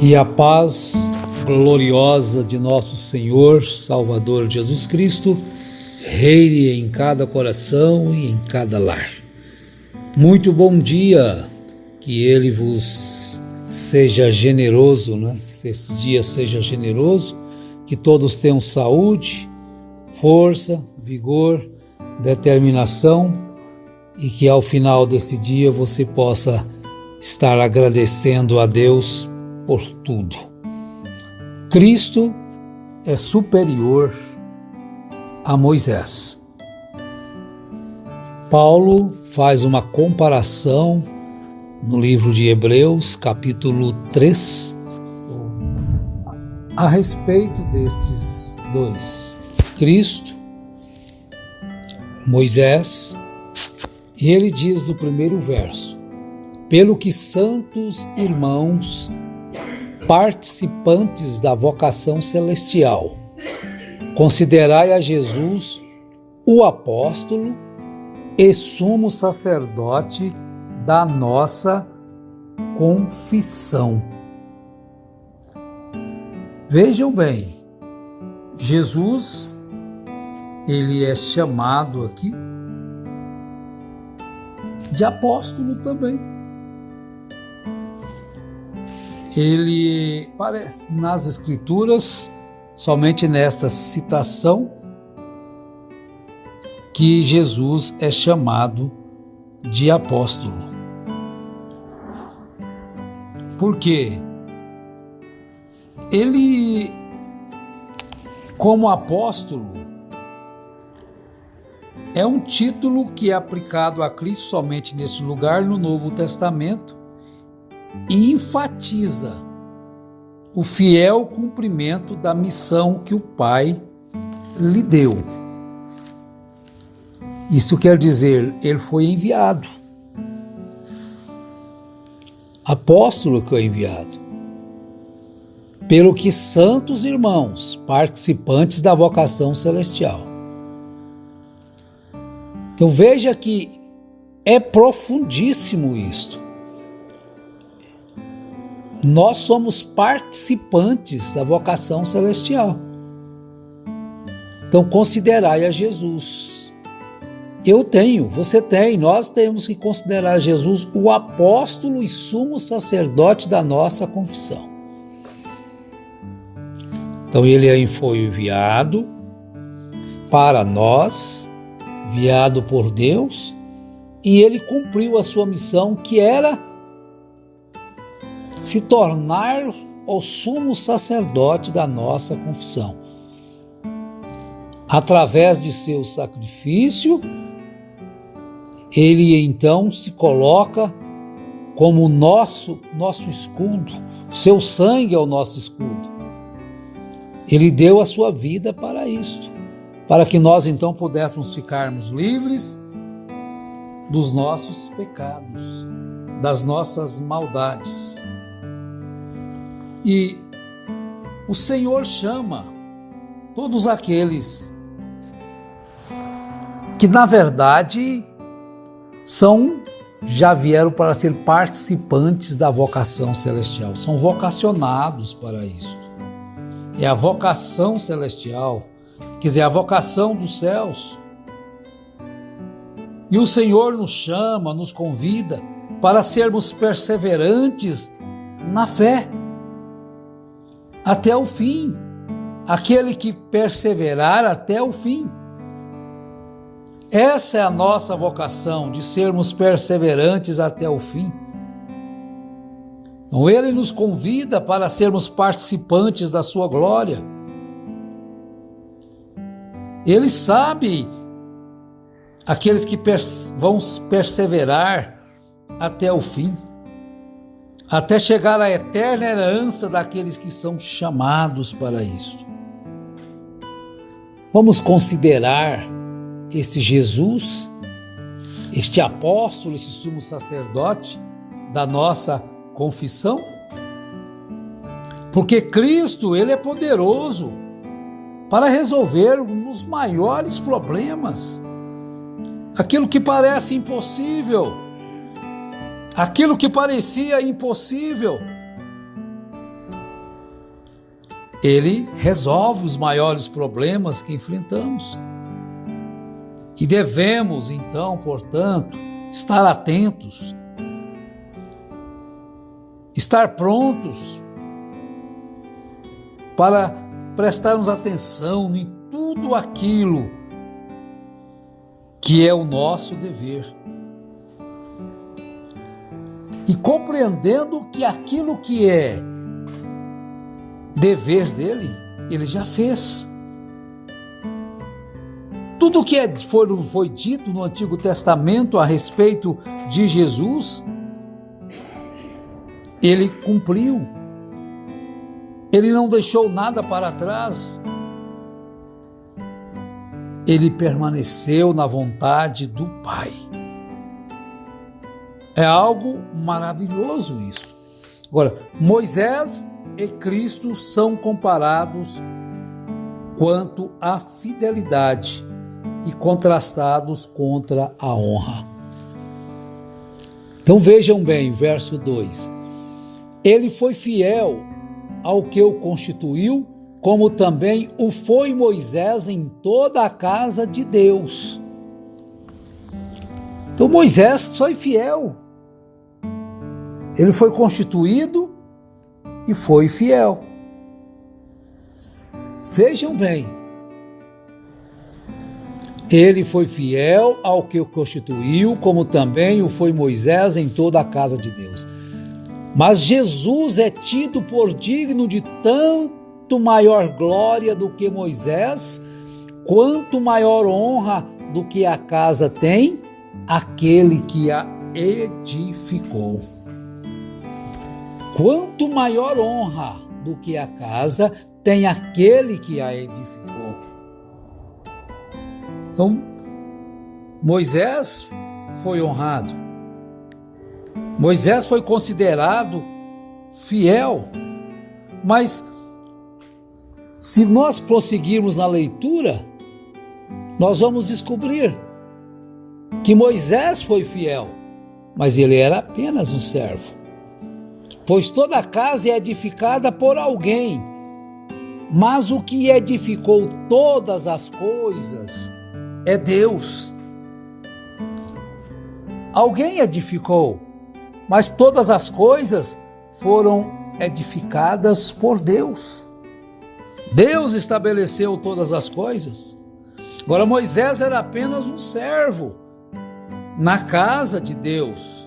E a paz gloriosa de nosso Senhor, Salvador Jesus Cristo, reine em cada coração e em cada lar. Muito bom dia, que Ele vos seja generoso, que esse dia seja generoso, que todos tenham saúde, força, vigor, determinação e que ao final desse dia você possa estar agradecendo a Deus por tudo. Cristo é superior a Moisés. Paulo faz uma comparação no livro de Hebreus, capítulo 3, a respeito destes dois, Cristo, Moisés, e ele diz no primeiro verso: pelo que santos irmãos, participantes da vocação celestial, considerai a Jesus o apóstolo e sumo sacerdote da nossa confissão. Vejam bem, Jesus, ele é chamado aqui de apóstolo também. Ele aparece nas Escrituras, somente nesta citação, que Jesus é chamado de apóstolo. Por quê? Ele, como apóstolo, é um título que é aplicado a Cristo somente neste lugar no Novo Testamento e enfatiza o fiel cumprimento da missão que o Pai lhe deu. Isso quer dizer, ele foi enviado. Apóstolo que foi enviado. Pelo que santos irmãos, participantes da vocação celestial. Então veja que é profundíssimo isto. Nós somos participantes da vocação celestial. Então considerai a Jesus. Eu tenho, você tem, nós temos que considerar Jesus o apóstolo e sumo sacerdote da nossa confissão. Então ele foi enviado para nós, enviado por Deus, e ele cumpriu a sua missão, que era se tornar o sumo sacerdote da nossa confissão. Através de seu sacrifício, ele então se coloca como nosso escudo, seu sangue é o nosso escudo. Ele deu a sua vida para isto, para que nós então pudéssemos ficarmos livres dos nossos pecados, das nossas maldades. E o Senhor chama todos aqueles que na verdade já vieram para ser participantes da vocação celestial, são vocacionados para isto. É a vocação celestial, quer dizer, a vocação dos céus. E o Senhor nos chama, nos convida para sermos perseverantes na fé, até o fim. Aquele que perseverar até o fim. Essa é a nossa vocação, de sermos perseverantes até o fim. Então ele nos convida para sermos participantes da sua glória. Ele sabe aqueles que vão perseverar até o fim, até chegar à eterna herança daqueles que são chamados para isto. Vamos considerar esse Jesus, este apóstolo, esse sumo sacerdote da nossa confissão? Porque Cristo, ele é poderoso para resolver um dos maiores problemas. Aquilo que parece impossível, aquilo que parecia impossível, Ele resolve os maiores problemas que enfrentamos. E devemos, então, portanto, estar atentos, estar prontos para prestarmos atenção em tudo aquilo que é o nosso dever. E compreendendo que aquilo que é dever dele, ele já fez. Tudo o que foi dito no Antigo Testamento a respeito de Jesus, ele cumpriu. Ele não deixou nada para trás. Ele permaneceu na vontade do Pai. É algo maravilhoso isso. Agora, Moisés e Cristo são comparados quanto à fidelidade e contrastados contra a honra. Então vejam bem, verso 2. Ele foi fiel ao que o constituiu, como também o foi Moisés em toda a casa de Deus. Então Moisés foi fiel. Ele foi constituído e foi fiel. Vejam bem. Ele foi fiel ao que o constituiu, como também o foi Moisés em toda a casa de Deus. Mas Jesus é tido por digno de tanto maior glória do que Moisés, quanto maior honra do que a casa tem aquele que a edificou. Quanto maior honra do que a casa tem aquele que a edificou. Então, Moisés foi honrado. Moisés foi considerado fiel. Mas, se nós prosseguirmos na leitura, nós vamos descobrir que Moisés foi fiel, mas ele era apenas um servo. Pois toda a casa é edificada por alguém, mas o que edificou todas as coisas é Deus. Alguém edificou, mas todas as coisas foram edificadas por Deus. Deus estabeleceu todas as coisas. Agora, Moisés era apenas um servo na casa de Deus.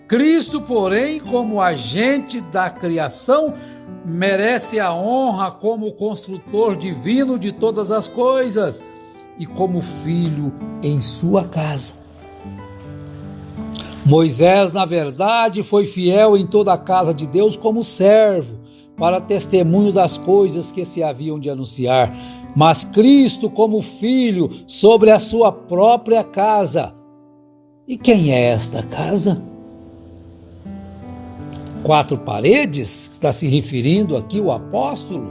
Cristo, porém, como agente da criação, merece a honra como construtor divino de todas as coisas e como filho em sua casa. Moisés, na verdade, foi fiel em toda a casa de Deus como servo, para testemunho das coisas que se haviam de anunciar. Mas Cristo, como filho, sobre a sua própria casa. E quem é esta casa? 4 paredes, está se referindo aqui o apóstolo,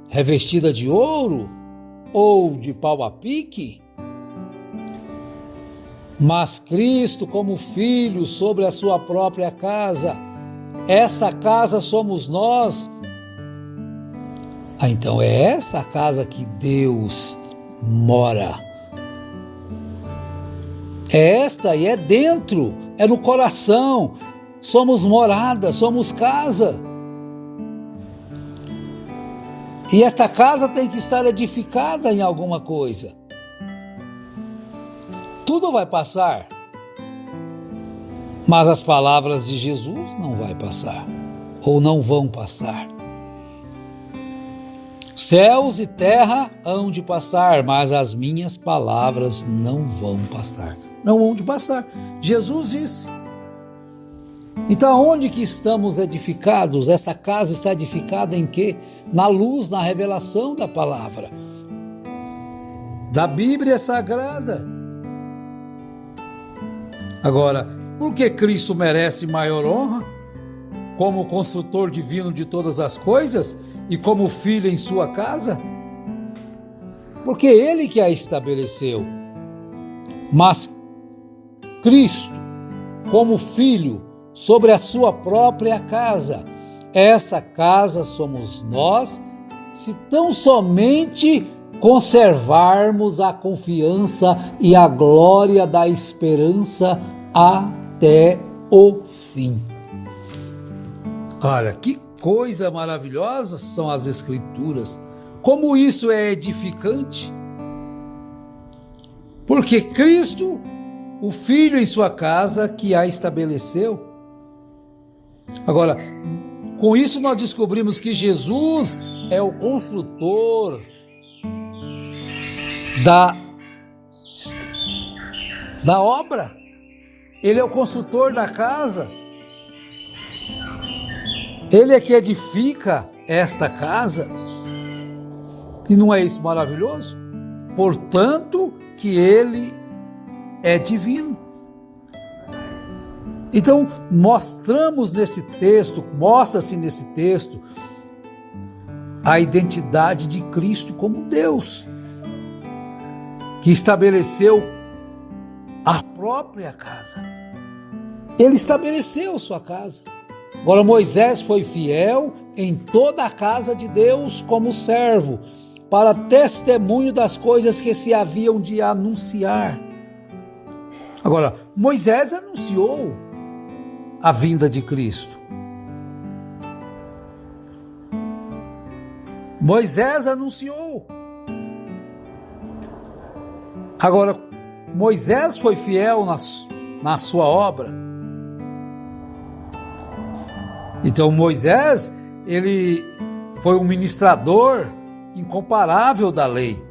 revestida de ouro ou de pau a pique? Mas Cristo como filho sobre a sua própria casa. Essa casa somos nós. Então é essa a casa que Deus mora. É esta e é dentro, é no coração. Somos morada, somos casa. E esta casa tem que estar edificada em alguma coisa. Tudo vai passar, mas as palavras de Jesus não vai passar, ou não vão passar. Céus e terra hão de passar, mas as minhas palavras não vão passar. Não vão de passar. Jesus disse. Então, onde que estamos edificados? Essa casa está edificada em quê? Na luz, na revelação da palavra, da Bíblia Sagrada. Agora, por que Cristo merece maior honra? Como construtor divino de todas as coisas e como filho em sua casa? Porque Ele que a estabeleceu. Mas Cristo, como filho, sobre a sua própria casa. Essa casa somos nós, se tão somente conservarmos a confiança e a glória da esperança até o fim. Olha, que coisa maravilhosa são as Escrituras. Como isso é edificante. Porque Cristo, o Filho em sua casa, que a estabeleceu. Agora, com isso nós descobrimos que Jesus é o construtor da obra. Ele é o construtor da casa. Ele é que edifica esta casa. E não é isso maravilhoso? Portanto, que ele é divino. Então, mostra-se nesse texto a identidade de Cristo como Deus, que estabeleceu a própria casa. Ele estabeleceu sua casa. Agora, Moisés foi fiel em toda a casa de Deus como servo, para testemunho das coisas que se haviam de anunciar. Agora, Moisés anunciou a vinda de Cristo. Moisés anunciou. Agora, Moisés foi fiel na sua obra. Então, Moisés, ele foi um ministrador incomparável da lei.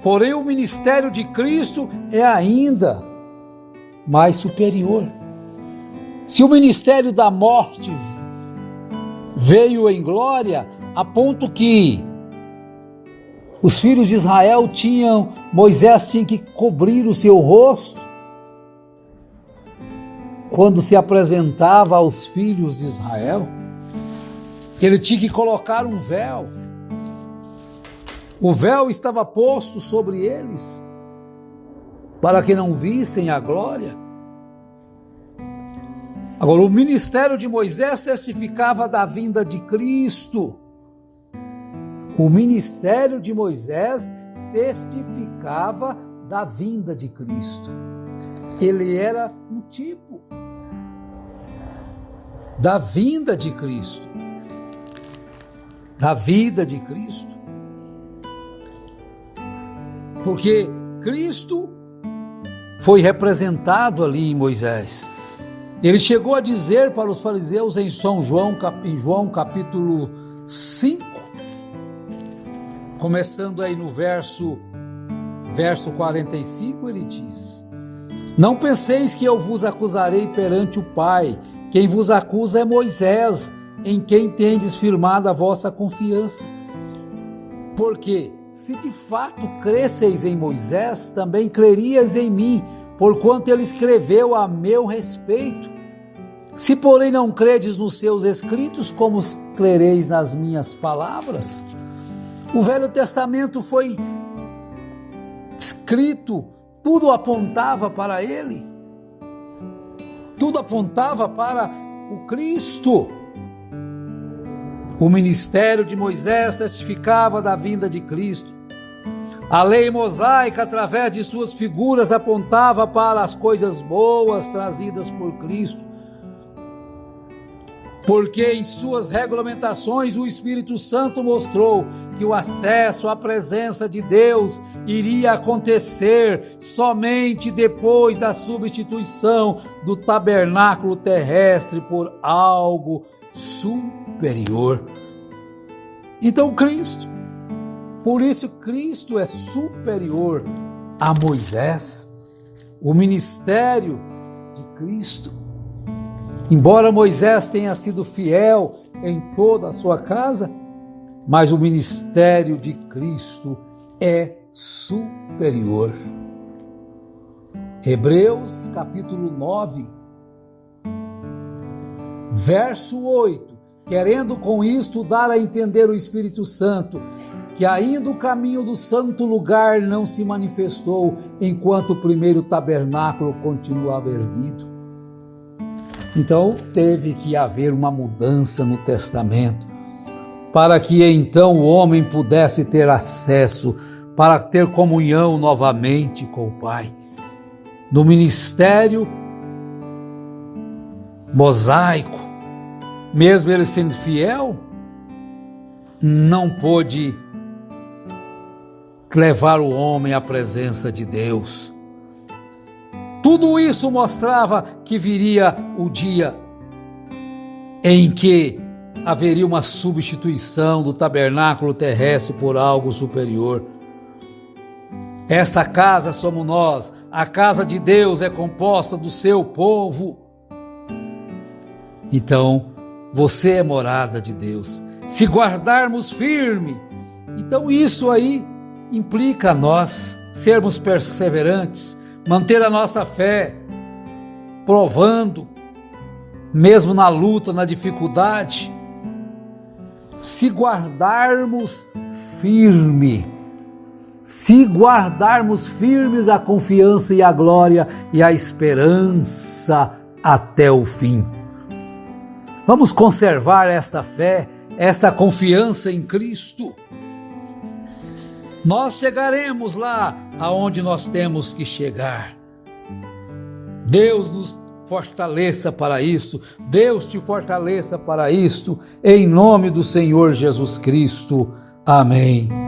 Porém, o ministério de Cristo é ainda mais superior. Se o ministério da morte veio em glória, a ponto que os filhos de Israel Moisés tinha que cobrir o seu rosto quando se apresentava aos filhos de Israel, ele tinha que colocar um véu. O véu estava posto sobre eles para que não vissem a glória. Agora, o ministério de Moisés testificava da vinda de Cristo. O ministério de Moisés testificava da vinda de Cristo. Ele era um tipo da vinda de Cristo, da vida de Cristo. Porque Cristo foi representado ali em Moisés. Ele chegou a dizer para os fariseus em João capítulo 5, começando aí no verso 45, ele diz: Não penseis que eu vos acusarei perante o Pai. Quem vos acusa é Moisés, em quem tendes firmado a vossa confiança. Porque se de fato cresceis em Moisés, também crerias em mim, porquanto ele escreveu a meu respeito. Se porém não credes nos seus escritos, como crereis nas minhas palavras? O Velho Testamento foi escrito, tudo apontava para ele, tudo apontava para o Cristo. O ministério de Moisés testificava da vinda de Cristo. A lei mosaica, através de suas figuras, apontava para as coisas boas trazidas por Cristo. Porque em suas regulamentações o Espírito Santo mostrou que o acesso à presença de Deus iria acontecer somente depois da substituição do tabernáculo terrestre por algo superior. Então Cristo, por isso Cristo é superior a Moisés. O ministério de Cristo, embora Moisés tenha sido fiel em toda a sua casa, mas o ministério de Cristo é superior. Hebreus capítulo 9, verso 8, querendo com isto dar a entender o Espírito Santo, que ainda o caminho do santo lugar não se manifestou, enquanto o primeiro tabernáculo continuava erguido. Então, teve que haver uma mudança no testamento. para que então o homem pudesse ter acesso, para ter comunhão novamente com o Pai. No ministério mosaico, mesmo ele sendo fiel, não pôde levar o homem à presença de Deus. Tudo isso mostrava que viria o dia em que haveria uma substituição do tabernáculo terrestre por algo superior. Esta casa somos nós, a casa de Deus é composta do seu povo. Então, você é morada de Deus. Se guardarmos firme, então isso aí implica a nós sermos perseverantes, manter a nossa fé, provando, mesmo na luta, na dificuldade, se guardarmos firme, se guardarmos firmes a confiança e a glória e a esperança até o fim. Vamos conservar esta fé, esta confiança em Cristo. Nós chegaremos lá aonde nós temos que chegar. Deus nos fortaleça para isso. Deus te fortaleça para isto. Em nome do Senhor Jesus Cristo. Amém.